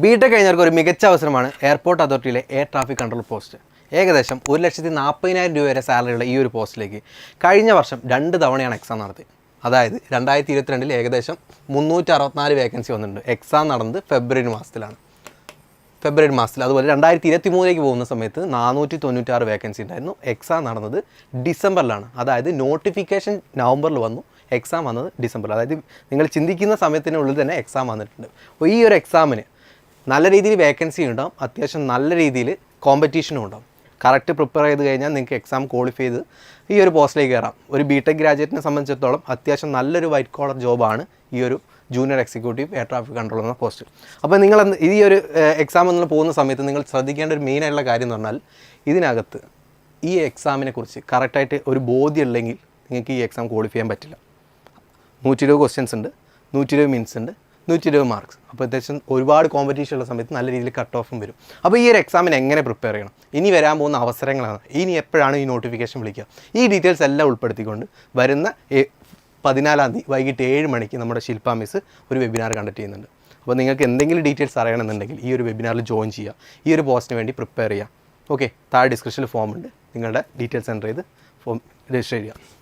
BTech കഴിഞ്ഞവർക്ക് ഒരു മികച്ച അവസരമാണ് എയർപോർട്ട് അതോറിറ്റിയിലെ എയർ ട്രാഫിക് കൺട്രോൾ പോസ്റ്റ്. ഏകദേശം 1,40,000 രൂപ വരെ സാലറിയുള്ള ഈ ഒരു പോസ്റ്റിലേക്ക് കഴിഞ്ഞ വർഷം 2 തവണയാണ് എക്സാം നടത്തിയത്. അതായത് 2022 ഏകദേശം 364 വേക്കൻസി വന്നിട്ടുണ്ട്. എക്സാം നടന്നത് ഫെബ്രുവരി മാസത്തിൽ. അതുപോലെ 2023 പോകുന്ന സമയത്ത് 496 വേക്കൻസി ഉണ്ടായിരുന്നു. എക്സാം നടന്നത് ഡിസംബറിലാണ്. അതായത് നോട്ടിഫിക്കേഷൻ നവംബറിൽ വന്നു, എക്സാം വന്നത് ഡിസംബറിൽ. അതായത് നിങ്ങൾ ചിന്തിക്കുന്ന സമയത്തിനുള്ളിൽ തന്നെ എക്സാം വന്നിട്ടുണ്ട്. അപ്പോൾ ഈ ഒരു എക്സാമിന് നല്ല രീതിയിൽ വേക്കൻസി ഉണ്ടാവും, അത്യാവശ്യം നല്ല രീതിയിൽ കോമ്പറ്റീഷനും ഉണ്ടാവും. കറക്റ്റ് പ്രിപ്പയർ ചെയ്ത് കഴിഞ്ഞാൽ നിങ്ങൾക്ക് എക്സാം ക്വാളിഫൈ ചെയ്ത് ഈ ഒരു പോസ്റ്റിലേക്ക് കയറാം. ഒരു ബിടെക് ഗ്രാജുവേറ്റിനെ സംബന്ധിച്ചിടത്തോളം അത്യാവശ്യം നല്ലൊരു വൈറ്റ് കോളർ ജോബാണ് ഈ ഒരു junior executive air traffic control എന്ന പോസ്റ്റ്. അപ്പോൾ നിങ്ങൾ ഈ ഒരു എക്സാം എന്ന് പോകുന്ന സമയത്ത് നിങ്ങൾ ശ്രദ്ധിക്കേണ്ട ഒരു മെയിനായിട്ടുള്ള കാര്യം എന്ന് പറഞ്ഞാൽ, ഇതിനകത്ത് ഈ എക്സാമിനെ കുറിച്ച് കറക്റ്റായിട്ട് ഒരു ബോധ്യം ഉണ്ടെങ്കിൽ നിങ്ങൾക്ക് ഈ എക്സാം ക്വാളിഫൈ ചെയ്യാൻ പറ്റില്ല. 120 ക്വസ്റ്റ്യൻസ് ഉണ്ട്, 120 മിനിറ്റ്സ് ഉണ്ട്, 120 മാർക്സ്. അപ്പോൾ അത്യാവശ്യം ഒരുപാട് കോമ്പറ്റീഷൻ ഉള്ള സമയത്ത് നല്ല രീതിയിൽ കട്ട് ഓഫും വരും. അപ്പോൾ ഈ ഒരു എക്സാമിന് എങ്ങനെ പ്രിപ്പയർ ചെയ്യണം, ഇനി വരാൻ പോകുന്ന അവസരങ്ങളാണ്, ഇനി എപ്പോഴാണ് ഈ നോട്ടിഫിക്കേഷൻ വിളിക്കുക, ഈ ഡീറ്റെയിൽസ് എല്ലാം ഉൾപ്പെടുത്തിക്കൊണ്ട് വരുന്ന 14-ാം തീയതി വൈകിട്ട് 7 മണിക്ക് നമ്മുടെ ശില്പ മിസ് ഒരു വെബിനാർ കണ്ടക്ട് ചെയ്യുന്നുണ്ട്. അപ്പോൾ നിങ്ങൾക്ക് എന്തെങ്കിലും ഡീറ്റെയിൽസ് അറിയണമെന്നുണ്ടെങ്കിൽ ഈ ഒരു വെബിനാറിൽ ജോയിൻ ചെയ്യുക, ഈ ഒരു പോസ്റ്റിന് വേണ്ടി പ്രിപ്പയർ ചെയ്യുക. ഓക്കെ, താഴെ ഡിസ്ക്രിപ്ഷനിൽ ഫോം ഉണ്ട്, നിങ്ങളുടെ ഡീറ്റെയിൽസ് എൻ്റർ ചെയ്ത് ഫോം രജിസ്റ്റർ ചെയ്യുക.